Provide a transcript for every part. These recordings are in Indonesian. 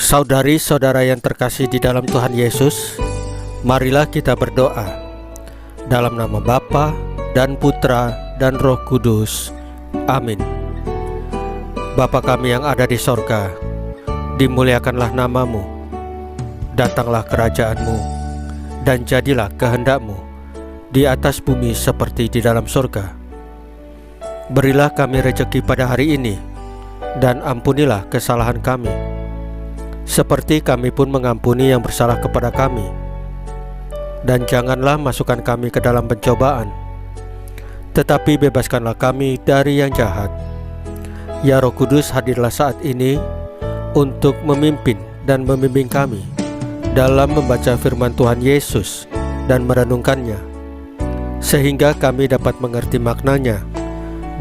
Saudari-saudara yang terkasih di dalam Tuhan Yesus, marilah kita berdoa. Dalam nama Bapa dan Putra dan Roh Kudus. Amin. Bapa kami yang ada di sorga, dimuliakanlah namamu. Datanglah kerajaanmu, dan jadilah kehendakmu di atas bumi seperti di dalam sorga. Berilah kami rejeki pada hari ini, dan ampunilah kesalahan kami, seperti kami pun mengampuni yang bersalah kepada kami. Dan janganlah masukkan kami ke dalam pencobaan, tetapi bebaskanlah kami dari yang jahat. Ya Roh Kudus, hadirlah saat ini untuk memimpin dan membimbing kami dalam membaca firman Tuhan Yesus dan merenungkannya, sehingga kami dapat mengerti maknanya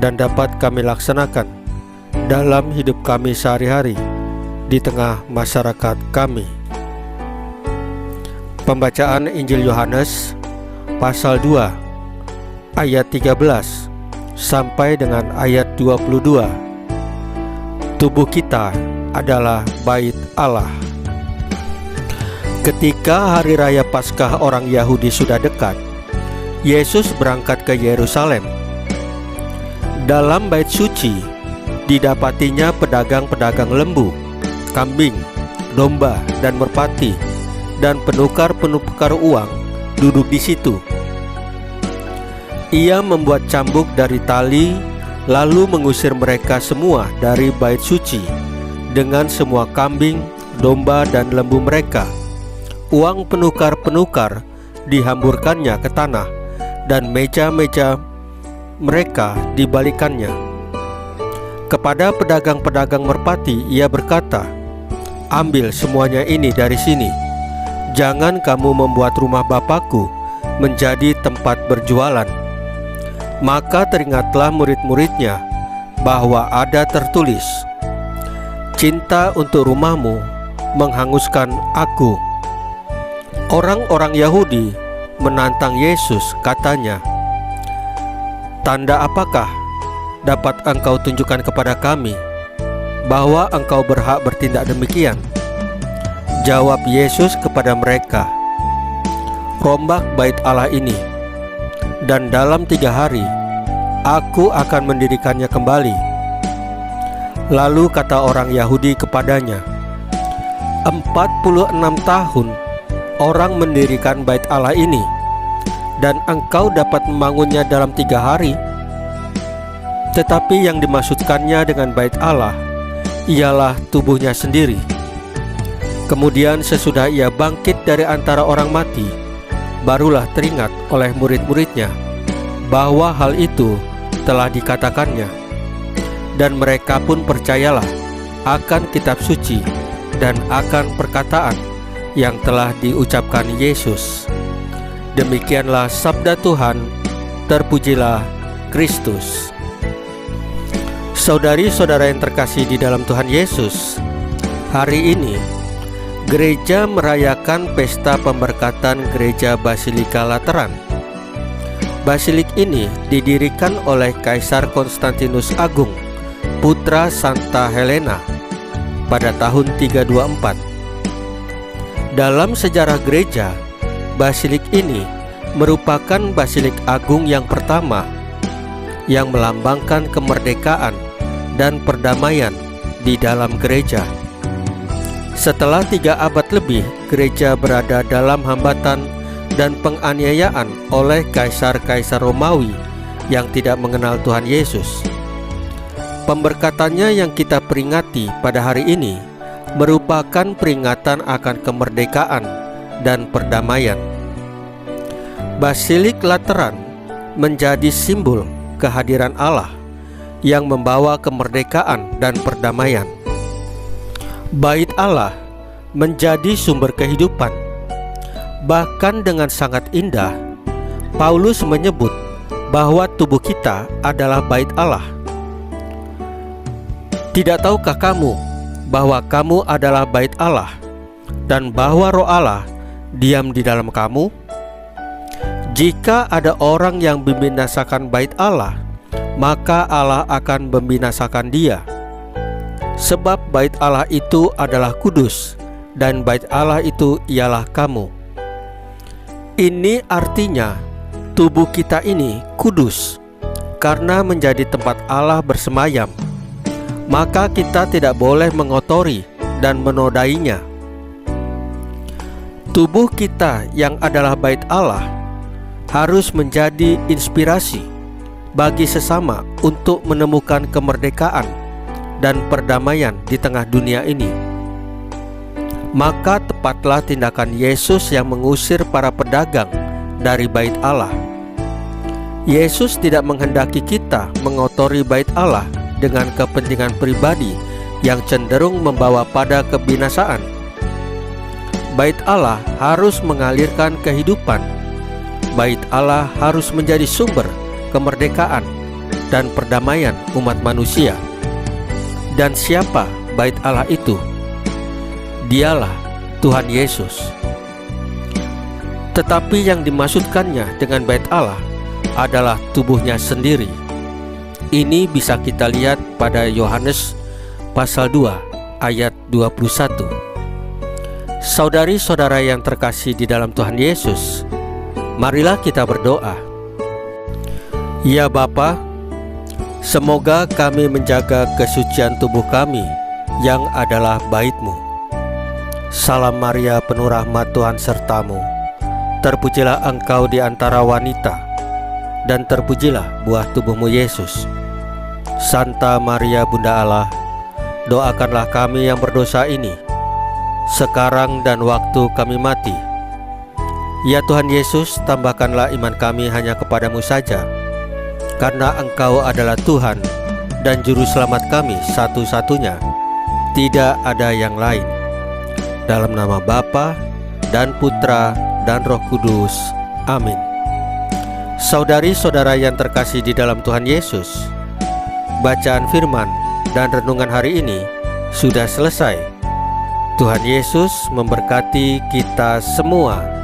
dan dapat kami laksanakan dalam hidup kami sehari-hari di tengah masyarakat kami. Pembacaan Injil Yohanes pasal 2 ayat 13 sampai dengan ayat 22. Tubuh kita adalah bait Allah. Ketika hari raya Paskah orang Yahudi sudah dekat, Yesus berangkat ke Yerusalem. Dalam bait suci didapatinya pedagang-pedagang lembu, kambing, domba, dan merpati, dan penukar-penukar uang duduk di situ. Ia membuat cambuk dari tali, lalu mengusir mereka semua dari bait suci dengan semua kambing, domba, dan lembu mereka. Uang penukar-penukar dihamburkannya ke tanah, dan meja-meja mereka dibalikannya. Kepada pedagang-pedagang merpati ia berkata, "Ambil semuanya ini dari sini. Jangan kamu membuat rumah Bapakku menjadi tempat berjualan." Maka teringatlah murid-muridnya bahwa ada tertulis, "Cinta untuk rumahmu menghanguskan aku." Orang-orang Yahudi menantang Yesus, katanya, "Tanda apakah dapat engkau tunjukkan kepada kami bahwa engkau berhak bertindak demikian?" Jawab Yesus kepada mereka, "Rombak bait Allah ini, dan dalam 3 hari aku akan mendirikannya kembali." Lalu kata orang Yahudi kepadanya, 46 tahun orang mendirikan bait Allah ini, dan engkau dapat membangunnya dalam 3 hari? Tetapi yang dimaksudkannya dengan bait Allah ialah tubuhnya sendiri. Kemudian sesudah ia bangkit dari antara orang mati, barulah teringat oleh murid-muridnya bahwa hal itu telah dikatakannya, dan mereka pun percayalah akan kitab suci dan akan perkataan yang telah diucapkan Yesus. Demikianlah sabda Tuhan. Terpujilah Kristus. Saudari-saudara yang terkasih di dalam Tuhan Yesus, hari ini gereja merayakan pesta pemberkatan Gereja Basilika Lateran. Basilik ini didirikan oleh Kaisar Konstantinus Agung, putra Santa Helena, pada tahun 324. Dalam sejarah gereja, basilik ini merupakan basilik agung yang pertama yang melambangkan kemerdekaan dan perdamaian di dalam gereja. Setelah 3 abad lebih, gereja berada dalam hambatan dan penganiayaan oleh kaisar-kaisar Romawi yang tidak mengenal Tuhan Yesus. Pemberkatannya yang kita peringati pada hari ini merupakan peringatan akan kemerdekaan dan perdamaian. Basilik Lateran menjadi simbol kehadiran Allah yang membawa kemerdekaan dan perdamaian. Bait Allah menjadi sumber kehidupan. Bahkan dengan sangat indah, Paulus menyebut bahwa tubuh kita adalah bait Allah. Tidak tahukah kamu bahwa kamu adalah bait Allah, dan bahwa Roh Allah diam di dalam kamu? Jika ada orang yang membinasakan bait Allah, maka Allah akan membinasakan dia. Sebab bait Allah itu adalah kudus, dan bait Allah itu ialah kamu. Ini artinya tubuh kita ini kudus karena menjadi tempat Allah bersemayam. Maka kita tidak boleh mengotori dan menodainya. Tubuh kita yang adalah bait Allah harus menjadi inspirasi bagi sesama untuk menemukan kemerdekaan dan perdamaian di tengah dunia ini. Maka tepatlah tindakan Yesus yang mengusir para pedagang dari bait Allah. Yesus tidak menghendaki kita mengotori bait Allah dengan kepentingan pribadi yang cenderung membawa pada kebinasaan. Bait Allah harus mengalirkan kehidupan. Bait Allah harus menjadi sumber kemerdekaan dan perdamaian umat manusia. Dan siapa bait Allah itu? Dialah Tuhan Yesus. Tetapi yang dimaksudkannya dengan bait Allah adalah tubuhnya sendiri. Ini bisa kita lihat pada Yohanes pasal 2 ayat 21. Saudari-saudara yang terkasih di dalam Tuhan Yesus, marilah kita berdoa. Ya Bapa, semoga kami menjaga kesucian tubuh kami yang adalah bait-Mu. Salam Maria, penuh rahmat, Tuhan sertamu. Terpujilah engkau di antara wanita, dan terpujilah buah tubuhmu Yesus. Santa Maria Bunda Allah, doakanlah kami yang berdosa ini, sekarang dan waktu kami mati. Ya Tuhan Yesus, tambahkanlah iman kami hanya kepadamu saja, karena Engkau adalah Tuhan dan Juru Selamat kami satu-satunya, tidak ada yang lain. Dalam nama Bapa dan Putra dan Roh Kudus. Amin. Saudari-saudara yang terkasih di dalam Tuhan Yesus, bacaan firman dan renungan hari ini sudah selesai. Tuhan Yesus memberkati kita semua.